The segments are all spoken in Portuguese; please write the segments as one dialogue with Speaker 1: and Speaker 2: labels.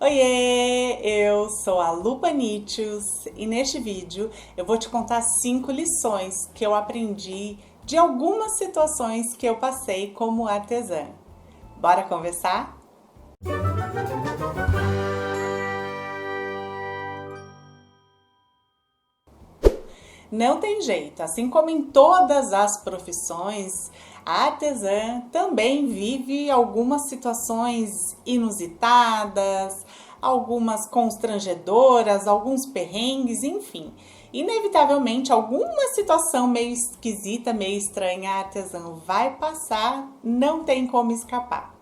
Speaker 1: Oiê, eu sou a Lu Panichius e neste vídeo eu vou te contar 5 lições que eu aprendi de algumas situações que eu passei como artesã. Bora conversar? Não tem jeito, assim como em todas as profissões, a artesã também vive algumas situações inusitadas, algumas constrangedoras, alguns perrengues, enfim. Inevitavelmente, alguma situação meio esquisita, meio estranha, a artesã vai passar, não tem como escapar.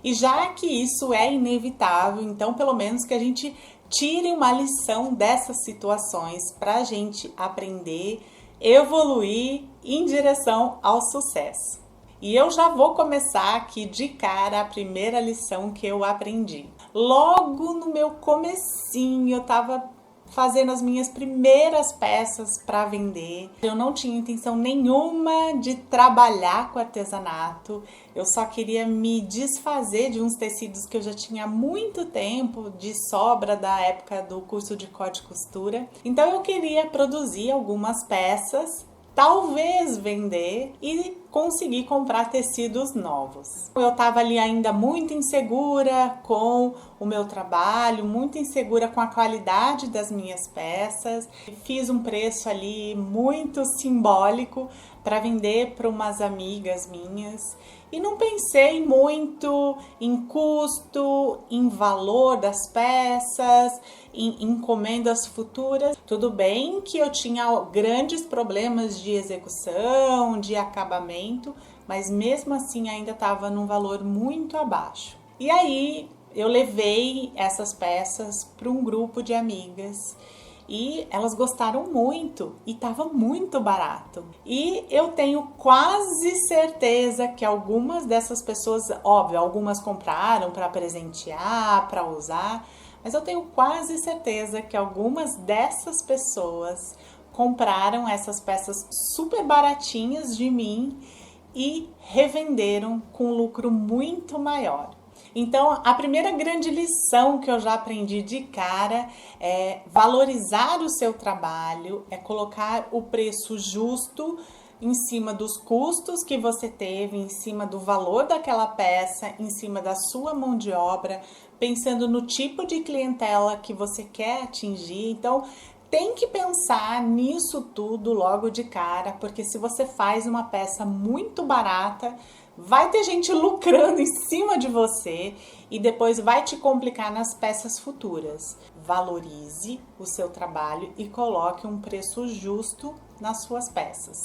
Speaker 1: E já que isso é inevitável, então pelo menos que a gente tire uma lição dessas situações para a gente aprender, evoluir em direção ao sucesso. E eu já vou começar aqui de cara a primeira lição que eu aprendi. Logo no meu comecinho, eu estava fazendo as minhas primeiras peças para vender. Eu não tinha intenção nenhuma de trabalhar com artesanato. Eu só queria me desfazer de uns tecidos que eu já tinha há muito tempo de sobra da época do curso de corte e costura. Então eu queria produzir algumas peças, talvez vender e conseguir comprar tecidos novos. Eu estava ali ainda muito insegura com o meu trabalho, muito insegura com a qualidade das minhas peças. Fiz um preço ali muito simbólico para vender para umas amigas minhas e não pensei muito em custo, em valor das peças, em encomendas futuras. Tudo bem que eu tinha grandes problemas de execução, de acabamento, mas mesmo assim ainda estava num valor muito abaixo. E aí eu levei essas peças para um grupo de amigas e elas gostaram muito e estava muito barato. E eu tenho quase certeza que algumas dessas pessoas, óbvio, algumas compraram para presentear, para usar, mas eu tenho quase certeza que algumas dessas pessoas compraram essas peças super baratinhas de mim e revenderam com um lucro muito maior. Então, a primeira grande lição que eu já aprendi de cara é valorizar o seu trabalho, é colocar o preço justo em cima dos custos que você teve, em cima do valor daquela peça, em cima da sua mão de obra, pensando no tipo de clientela que você quer atingir. Então, tem que pensar nisso tudo logo de cara, porque se você faz uma peça muito barata, vai ter gente lucrando em cima de você e depois vai te complicar nas peças futuras. Valorize o seu trabalho e coloque um preço justo nas suas peças.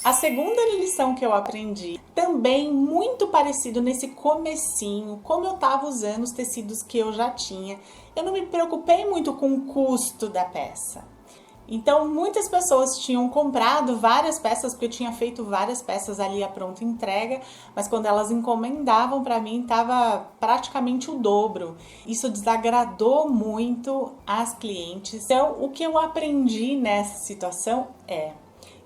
Speaker 1: A segunda lição que eu aprendi, também muito parecido nesse comecinho, como eu estava usando os tecidos que eu já tinha, eu não me preocupei muito com o custo da peça. Então, muitas pessoas tinham comprado várias peças, porque eu tinha feito várias peças ali à pronta entrega, mas quando elas encomendavam para mim, estava praticamente o dobro. Isso desagradou muito as clientes. Então, o que eu aprendi nessa situação é: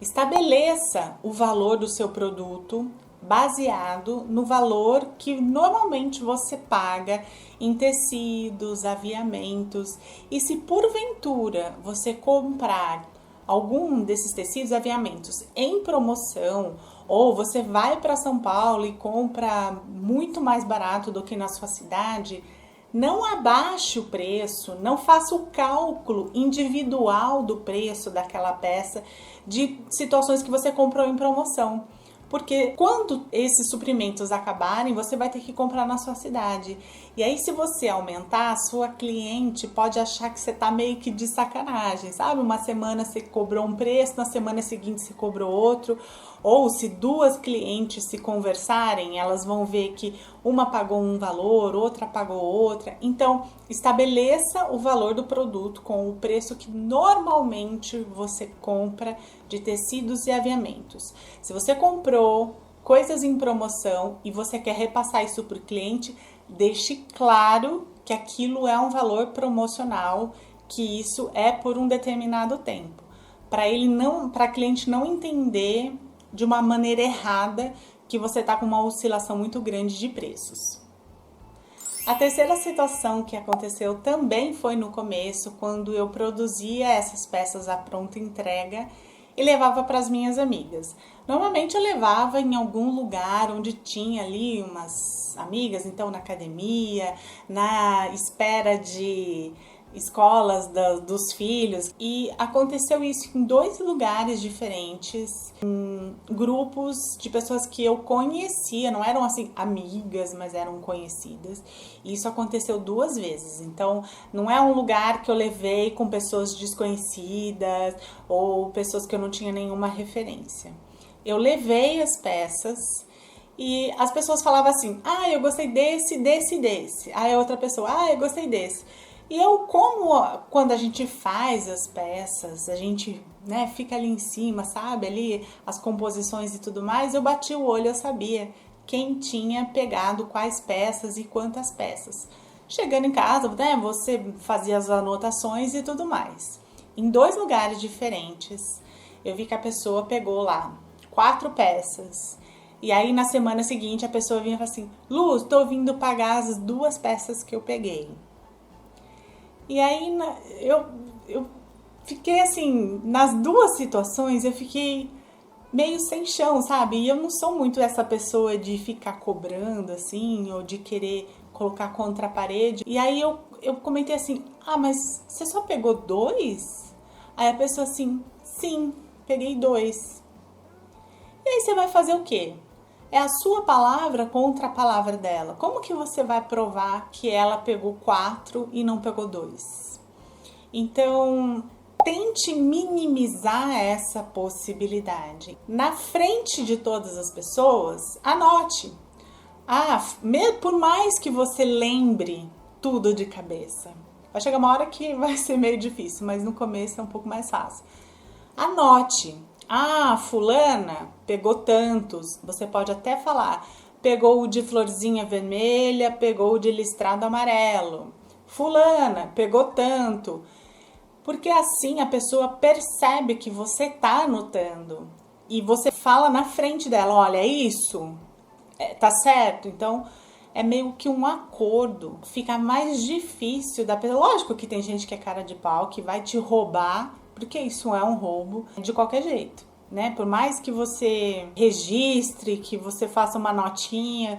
Speaker 1: estabeleça o valor do seu produto baseado no valor que normalmente você paga em tecidos, aviamentos. E se porventura você comprar algum desses tecidos, aviamentos em promoção, ou você vai para São Paulo e compra muito mais barato do que na sua cidade, não abaixe o preço, não faça o cálculo individual do preço daquela peça de situações que você comprou em promoção. Porque quando esses suprimentos acabarem, você vai ter que comprar na sua cidade. E aí, se você aumentar, a sua cliente pode achar que você tá meio que de sacanagem, sabe? Uma semana você cobrou um preço, na semana seguinte você cobrou outro. Ou se duas clientes se conversarem, elas vão ver que uma pagou um valor, outra pagou outra. Então, estabeleça o valor do produto com o preço que normalmente você compra de tecidos e aviamentos. Se você comprou coisas em promoção e você quer repassar isso para o cliente, deixe claro que aquilo é um valor promocional, que isso é por um determinado tempo, para a cliente não entender de uma maneira errada que você está com uma oscilação muito grande de preços. A terceira situação que aconteceu também foi no começo, quando eu produzia essas peças à pronta entrega e levava para as minhas amigas. Normalmente eu levava em algum lugar onde tinha ali umas amigas, então na academia, na espera de escolas dos filhos, e aconteceu isso em 2 lugares diferentes, em grupos de pessoas que eu conhecia, não eram assim amigas, mas eram conhecidas, e isso aconteceu 2 vezes. Então não é um lugar que eu levei com pessoas desconhecidas ou pessoas que eu não tinha nenhuma referência. Eu levei as peças e as pessoas falavam assim: ah, eu gostei desse, desse, desse. Aí a outra pessoa: ah, eu gostei desse. E eu, como quando a gente faz as peças, a gente, né, fica ali em cima, sabe, ali as composições e tudo mais, eu bati o olho, eu sabia quem tinha pegado quais peças e quantas peças. Chegando em casa, né, você fazia as anotações e tudo mais. Em 2 lugares diferentes, eu vi que a pessoa pegou lá 4 peças. E aí na semana seguinte a pessoa vinha e falava assim: Luz, tô vindo pagar as 2 peças que eu peguei. E aí eu fiquei assim, nas 2 situações eu fiquei meio sem chão, sabe? E eu não sou muito essa pessoa de ficar cobrando assim, ou de querer colocar contra a parede. E aí eu comentei assim: ah, mas você só pegou 2? Aí a pessoa assim: sim, peguei 2. E aí você vai fazer o quê? É a sua palavra contra a palavra dela. Como que você vai provar que ela pegou 4 e não pegou 2? Então, tente minimizar essa possibilidade. Na frente de todas as pessoas, anote. Ah, por mais que você lembre tudo de cabeça, vai chegar uma hora que vai ser meio difícil, mas no começo é um pouco mais fácil. Anote. Ah, fulana pegou tantos. Você pode até falar: pegou o de florzinha vermelha, pegou o de listrado amarelo. Fulana pegou tanto. Porque assim a pessoa percebe que você tá anotando. E você fala na frente dela: olha, é isso, tá certo? Então é meio que um acordo. Fica mais difícil da pessoa. Lógico que tem gente que é cara de pau, que vai te roubar, porque isso é um roubo de qualquer jeito, né? Por mais que você registre, que você faça uma notinha,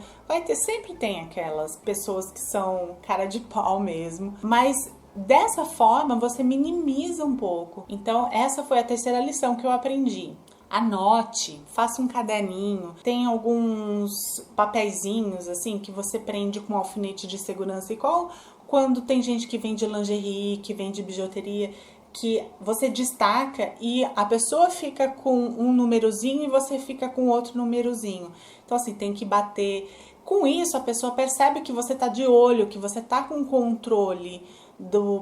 Speaker 1: sempre tem aquelas pessoas que são cara de pau mesmo, mas dessa forma você minimiza um pouco. Então essa foi a terceira lição que eu aprendi. Anote, faça um caderninho, tem alguns papeizinhos assim que você prende com um alfinete de segurança, igual quando tem gente que vende lingerie, que vende bijuteria, que você destaca e a pessoa fica com um númerozinho e você fica com outro númerozinho. Então assim, tem que bater. Com isso a pessoa percebe que você tá de olho, que você tá com controle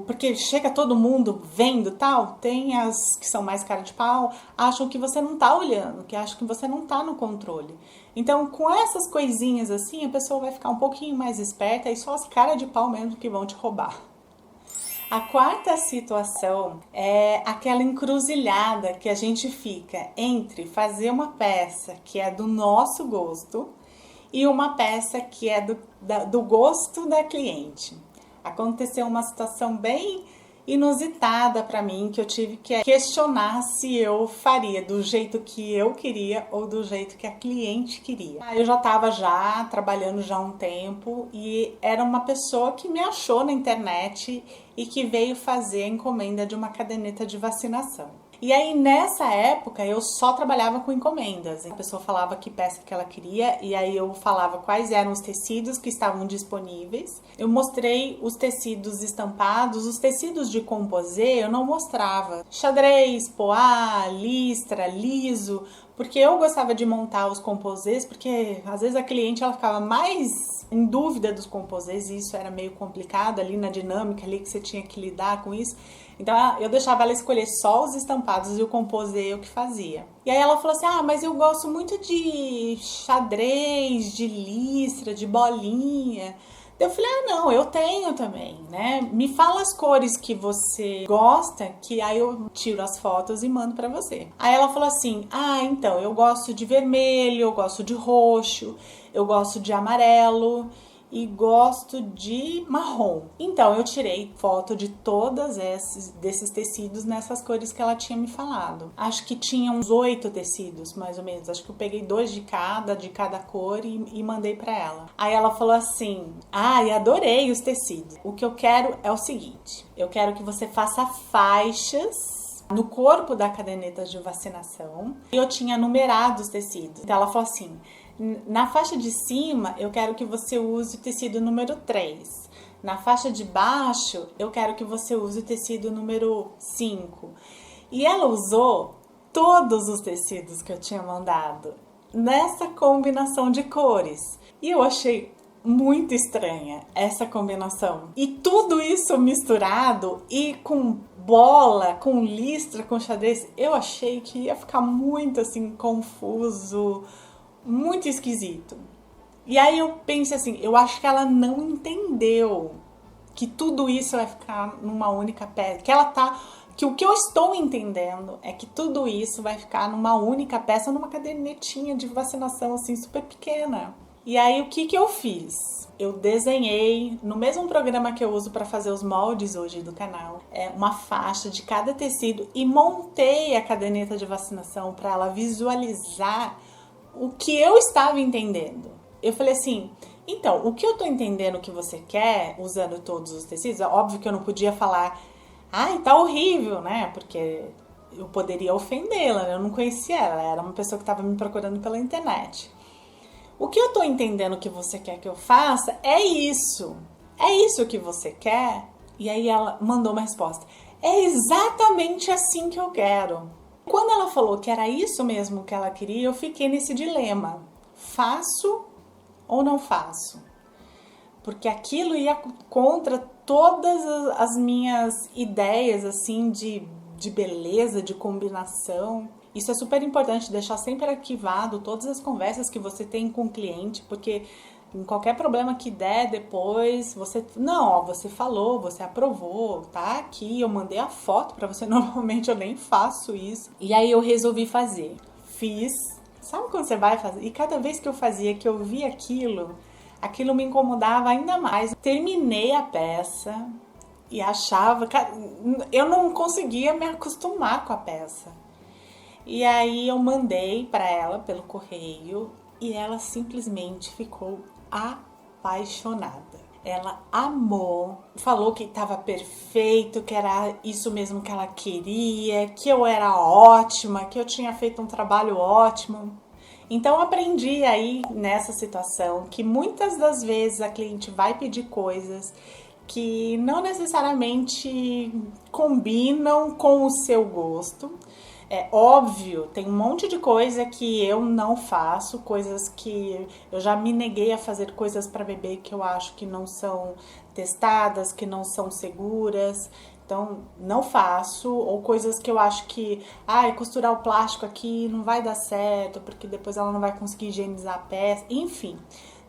Speaker 1: porque chega todo mundo vendo tal, tem as que são mais cara de pau, acham que você não tá olhando, que acham que você não tá no controle. Então, com essas coisinhas assim, a pessoa vai ficar um pouquinho mais esperta e só as cara de pau mesmo que vão te roubar. A quarta situação é aquela encruzilhada que a gente fica entre fazer uma peça que é do nosso gosto e uma peça que é do gosto da cliente. Aconteceu uma situação bem inusitada para mim, que eu tive que questionar se eu faria do jeito que eu queria ou do jeito que a cliente queria. Eu já estava trabalhando já há um tempo e era uma pessoa que me achou na internet e que veio fazer a encomenda de uma caderneta de vacinação. E aí, nessa época, eu só trabalhava com encomendas. A pessoa falava que peça que ela queria e aí eu falava quais eram os tecidos que estavam disponíveis. Eu mostrei os tecidos estampados, os tecidos de composê eu não mostrava. Xadrez, poá, listra, liso, porque eu gostava de montar os composês, porque às vezes a cliente ela ficava mais em dúvida dos composês e isso era meio complicado ali na dinâmica ali que você tinha que lidar com isso. Então eu deixava ela escolher só os estampados e o composê eu que fazia. E aí ela falou assim: ah, mas eu gosto muito de xadrez, de listra, de bolinha. Eu falei: ah, não, eu tenho também, né? Me fala as cores que você gosta, que aí eu tiro as fotos e mando pra você. Aí ela falou assim: ah, então, eu gosto de vermelho, eu gosto de roxo, eu gosto de amarelo. e gosto de marrom. Então eu tirei foto de todos desses tecidos nessas cores que ela tinha me falado. Acho que tinha uns 8 tecidos, mais ou menos. Acho que eu peguei 2 de cada cor e mandei pra ela. Aí ela falou assim: ai, adorei os tecidos. O que eu quero é o seguinte: eu quero que você faça faixas no corpo da caderneta de vacinação. Eu tinha numerado os tecidos. Então ela falou assim: na faixa de cima, eu quero que você use o tecido número 3. Na faixa de baixo, eu quero que você use o tecido número 5. E ela usou todos os tecidos que eu tinha mandado nessa combinação de cores. E eu achei muito estranha essa combinação. E tudo isso misturado e com bola, com listra, com xadrez, eu achei que ia ficar muito assim confuso, muito esquisito. E aí eu pensei assim, eu acho que ela não entendeu que tudo isso vai ficar numa única peça, que o que eu estou entendendo é que tudo isso vai ficar numa única peça, numa cadernetinha de vacinação assim super pequena. E aí o que eu fiz? Eu desenhei no mesmo programa que eu uso para fazer os moldes hoje do canal, uma faixa de cada tecido e montei a caderneta de vacinação para ela visualizar o que eu estava entendendo. Eu falei assim: então, o que eu tô entendendo que você quer, usando todos os tecidos, é óbvio que eu não podia falar, ai, tá horrível, né? Porque eu poderia ofendê-la, né? Eu não conhecia ela, era uma pessoa que estava me procurando pela internet. O que eu tô entendendo que você quer que eu faça é isso. É isso que você quer? E aí ela mandou uma resposta: é exatamente assim que eu quero. Quando ela falou que era isso mesmo que ela queria, eu fiquei nesse dilema. Faço ou não faço? Porque aquilo ia contra todas as minhas ideias, assim, de beleza, de combinação. Isso é super importante, deixar sempre arquivado todas as conversas que você tem com o cliente, porque em qualquer problema que der depois, você falou, você aprovou, tá aqui, eu mandei a foto pra você. Normalmente eu nem faço isso. E aí eu resolvi fazer. Fiz. Sabe quando você vai fazer? E cada vez que eu fazia, que eu via aquilo me incomodava ainda mais. Terminei a peça e achava que eu não conseguia me acostumar com a peça. E aí eu mandei para ela pelo correio e ela simplesmente ficou apaixonada. Ela amou, falou que estava perfeito, que era isso mesmo que ela queria, que eu era ótima, que eu tinha feito um trabalho ótimo. Então aprendi aí nessa situação que muitas das vezes a cliente vai pedir coisas que não necessariamente combinam com o seu gosto. É óbvio, tem um monte de coisa que eu não faço, coisas que eu já me neguei a fazer, coisas para bebê que eu acho que não são testadas, que não são seguras. Então, não faço, ou coisas que eu acho que, costurar o plástico aqui não vai dar certo, porque depois ela não vai conseguir higienizar a peça. Enfim,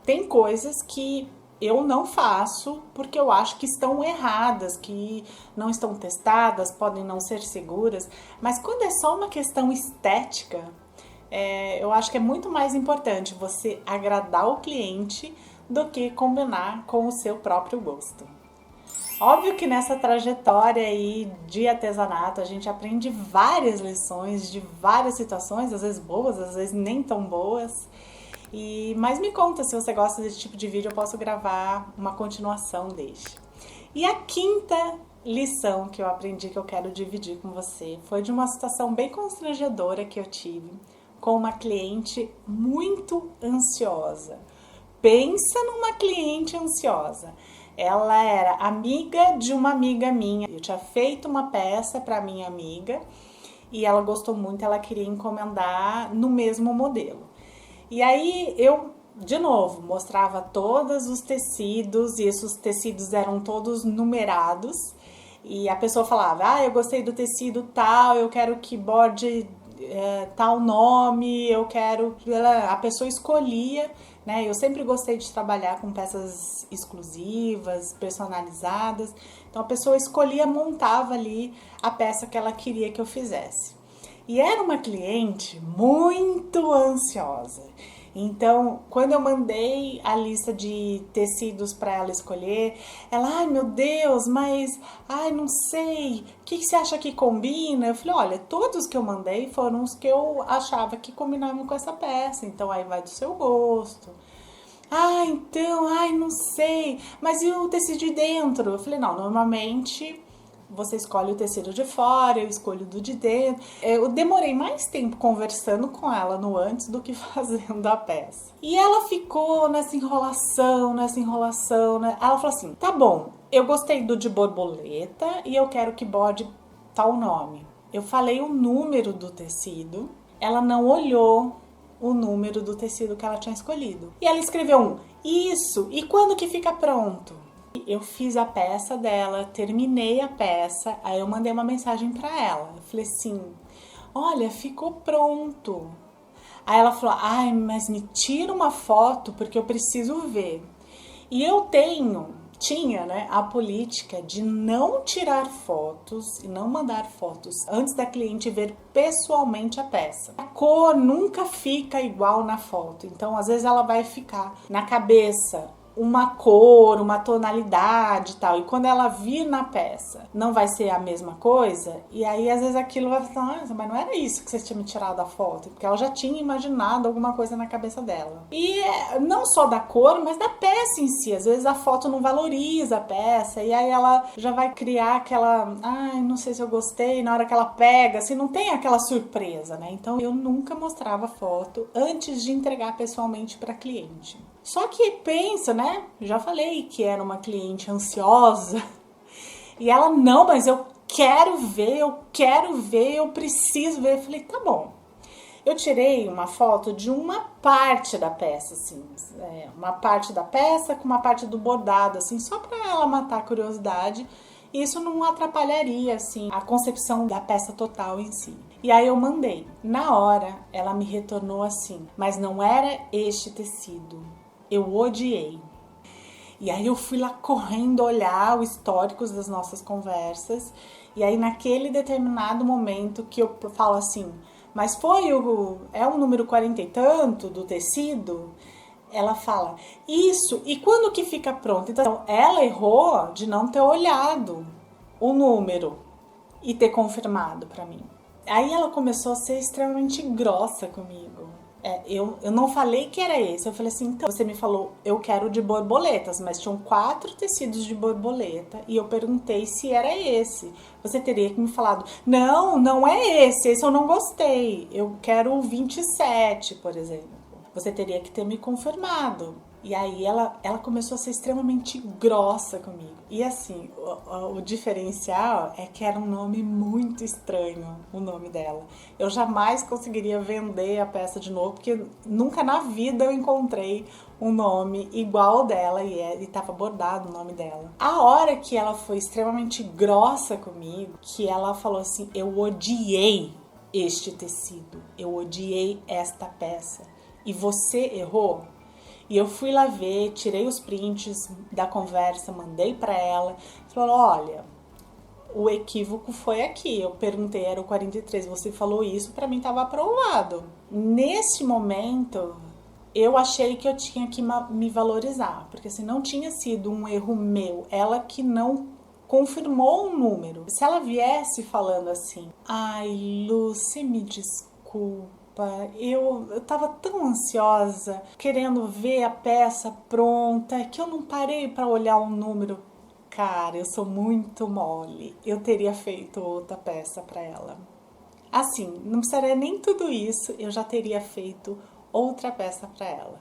Speaker 1: tem coisas que eu não faço porque eu acho que estão erradas, que não estão testadas, podem não ser seguras. Mas quando é só uma questão estética, eu acho que é muito mais importante você agradar o cliente do que combinar com o seu próprio gosto. Óbvio que nessa trajetória aí de artesanato a gente aprende várias lições de várias situações, às vezes boas, às vezes nem tão boas. Mas me conta se você gosta desse tipo de vídeo, eu posso gravar uma continuação deste. E a quinta lição que eu aprendi, que eu quero dividir com você, foi de uma situação bem constrangedora que eu tive com uma cliente muito ansiosa. Pensa numa cliente ansiosa. Ela era amiga de uma amiga minha. Eu tinha feito uma peça para minha amiga e ela gostou muito, ela queria encomendar no mesmo modelo. E aí eu, de novo, mostrava todos os tecidos e esses tecidos eram todos numerados. E a pessoa falava, eu gostei do tecido tal, eu quero que borde tal nome, eu quero... A pessoa escolhia, né? Eu sempre gostei de trabalhar com peças exclusivas, personalizadas. Então a pessoa escolhia, montava ali a peça que ela queria que eu fizesse. E era uma cliente muito ansiosa. Então, quando eu mandei a lista de tecidos para ela escolher, ela, ai meu Deus, mas, ai não sei, o que você acha que combina? Eu falei, olha, todos que eu mandei foram os que eu achava que combinavam com essa peça, então aí vai do seu gosto. Ah, então, ai, não sei. Mas e o tecido de dentro? Eu falei, não, normalmente você escolhe o tecido de fora, eu escolho do de dentro. Eu demorei mais tempo conversando com ela no antes do que fazendo a peça. E ela ficou nessa enrolação, né? Ela falou assim, tá bom, eu gostei do de borboleta e eu quero que bode tal nome. Eu falei o número do tecido, ela não olhou o número do tecido que ela tinha escolhido. E ela escreveu isso, e quando que fica pronto? Eu fiz a peça dela, terminei a peça, aí eu mandei uma mensagem pra ela. Eu falei assim, olha, ficou pronto. Aí ela falou, ai, mas me tira uma foto porque eu preciso ver. E eu tinha, né, a política de não tirar fotos e não mandar fotos antes da cliente ver pessoalmente a peça. A cor nunca fica igual na foto, então às vezes ela vai ficar na cabeça uma cor, uma tonalidade e tal, e quando ela vir na peça não vai ser a mesma coisa, e aí às vezes aquilo vai falar, mas não era isso que você tinha me tirado da foto, porque ela já tinha imaginado alguma coisa na cabeça dela. E não só da cor, mas da peça em si, às vezes a foto não valoriza a peça, e aí ela já vai criar aquela, ai, não sei se eu gostei, na hora que ela pega, assim, não tem aquela surpresa, né? Então eu nunca mostrava foto antes de entregar pessoalmente para cliente. Só que pensa, né? Já falei que era uma cliente ansiosa. E ela, não, mas eu quero ver, eu preciso ver. Eu falei, tá bom. Eu tirei uma foto de uma parte da peça, assim. Uma parte da peça com uma parte do bordado, assim, só pra ela matar a curiosidade. E isso não atrapalharia, assim, a concepção da peça total em si. E aí eu mandei. Na hora, ela me retornou assim, mas não era este tecido. Eu odiei. E aí eu fui lá correndo olhar os históricos das nossas conversas. E aí naquele determinado momento que eu falo assim, mas é o número 40 e tanto do tecido? Ela fala, isso, e quando que fica pronto? Então ela errou de não ter olhado o número e ter confirmado pra mim. Aí ela começou a ser extremamente grossa comigo. Eu não falei que era esse, eu falei assim, então, você me falou, eu quero de borboletas, mas tinham 4 tecidos de borboleta e eu perguntei se era esse. Você teria que me falado, não é esse eu não gostei, eu quero o 27, por exemplo. Você teria que ter me confirmado. E aí ela começou a ser extremamente grossa comigo. E assim, o diferencial é que era um nome muito estranho, o nome dela. Eu jamais conseguiria vender a peça de novo, porque nunca na vida eu encontrei um nome igual ao dela e estava bordado o nome dela. A hora que ela foi extremamente grossa comigo, que ela falou assim, eu odiei este tecido, eu odiei esta peça. E você errou? E eu fui lá ver, tirei os prints da conversa, mandei pra ela. Falou, olha, o equívoco foi aqui. Eu perguntei, era o 43, você falou isso, pra mim tava aprovado. Nesse momento, eu achei que eu tinha que me valorizar, porque se não tinha sido um erro meu, ela que não confirmou o número. Se ela viesse falando assim, ai, Lu, você me desculpa, eu tava tão ansiosa, querendo ver a peça pronta, que eu não parei para olhar o número. Cara, eu sou muito mole. Eu teria feito outra peça para ela. Assim, não precisaria nem tudo isso, eu já teria feito outra peça para ela.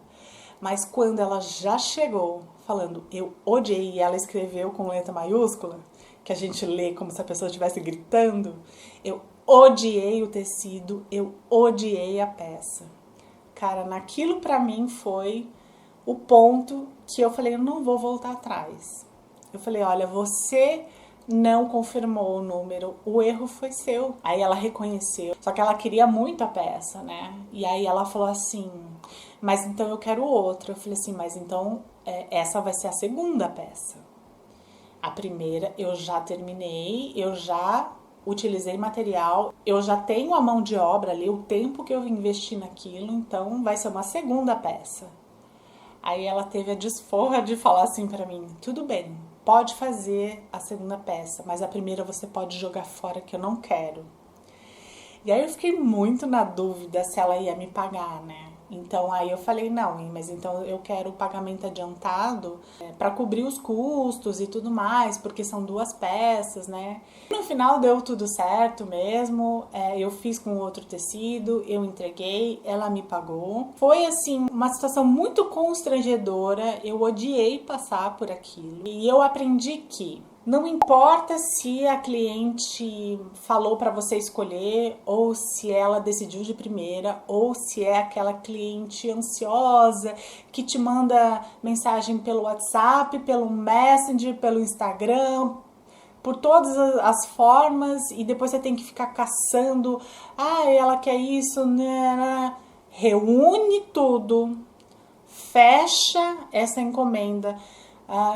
Speaker 1: Mas quando ela já chegou falando eu odiei, e ela escreveu com letra maiúscula, que a gente lê como se a pessoa estivesse gritando, eu odiei o tecido, eu odiei a peça. Cara, naquilo pra mim foi o ponto que eu falei, eu não vou voltar atrás. Eu falei, olha, você não confirmou o número, o erro foi seu. Aí ela reconheceu, só que ela queria muito a peça, né? E aí ela falou assim, mas então eu quero outra. Eu falei assim, mas então essa vai ser a segunda peça. A primeira eu já terminei, eu já utilizei material, eu já tenho a mão de obra ali, o tempo que eu investi naquilo, então vai ser uma segunda peça. Aí ela teve a desforra de falar assim pra mim: tudo bem, pode fazer a segunda peça, mas a primeira você pode jogar fora que eu não quero. E aí eu fiquei muito na dúvida se ela ia me pagar, né? Então aí eu falei, não, mas então eu quero o pagamento adiantado para cobrir os custos e tudo mais, porque são 2 peças, né? No final deu tudo certo mesmo, eu fiz com outro tecido, eu entreguei, ela me pagou. Foi assim, uma situação muito constrangedora, eu odiei passar por aquilo. E eu aprendi que não importa se a cliente falou para você escolher, ou se ela decidiu de primeira, ou se é aquela cliente ansiosa que te manda mensagem pelo WhatsApp, pelo Messenger, pelo Instagram, por todas as formas, e depois você tem que ficar caçando. Ah, ela quer isso, né? Reúne tudo, fecha essa encomenda.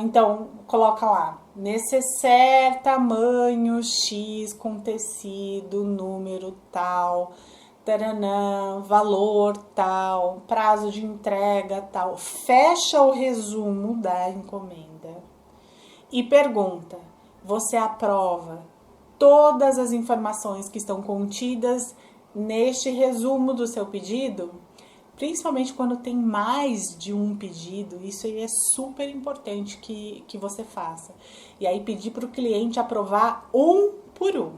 Speaker 1: Então, coloca lá, necessaire tamanho X com tecido, número tal, taranã, valor tal, prazo de entrega tal. Fecha o resumo da encomenda e pergunta: você aprova todas as informações que estão contidas neste resumo do seu pedido? Principalmente quando tem mais de um pedido, isso aí é super importante que você faça. E aí pedir para o cliente aprovar um por um,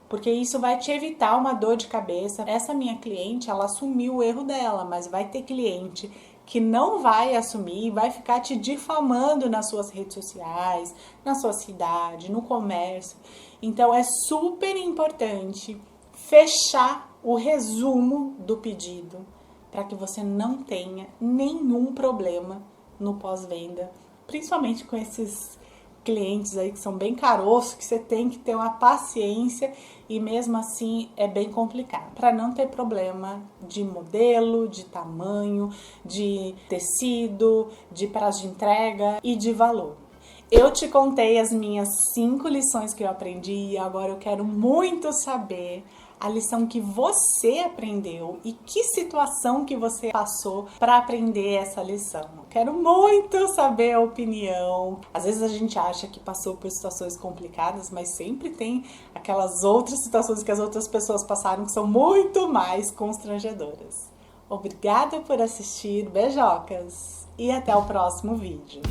Speaker 1: porque isso vai te evitar uma dor de cabeça. Essa minha cliente, ela assumiu o erro dela, mas vai ter cliente que não vai assumir e vai ficar te difamando nas suas redes sociais, na sua cidade, no comércio. Então é super importante fechar o resumo do pedido, para que você não tenha nenhum problema no pós-venda, principalmente com esses clientes aí que são bem caroços, que você tem que ter uma paciência e mesmo assim é bem complicado. Para não ter problema de modelo, de tamanho, de tecido, de prazo de entrega e de valor. Eu te contei as minhas 5 lições que eu aprendi e agora eu quero muito saber a lição que você aprendeu e que situação que você passou para aprender essa lição. Quero muito saber a opinião. Às vezes a gente acha que passou por situações complicadas, mas sempre tem aquelas outras situações que as outras pessoas passaram que são muito mais constrangedoras. Obrigada por assistir, beijocas e até o próximo vídeo.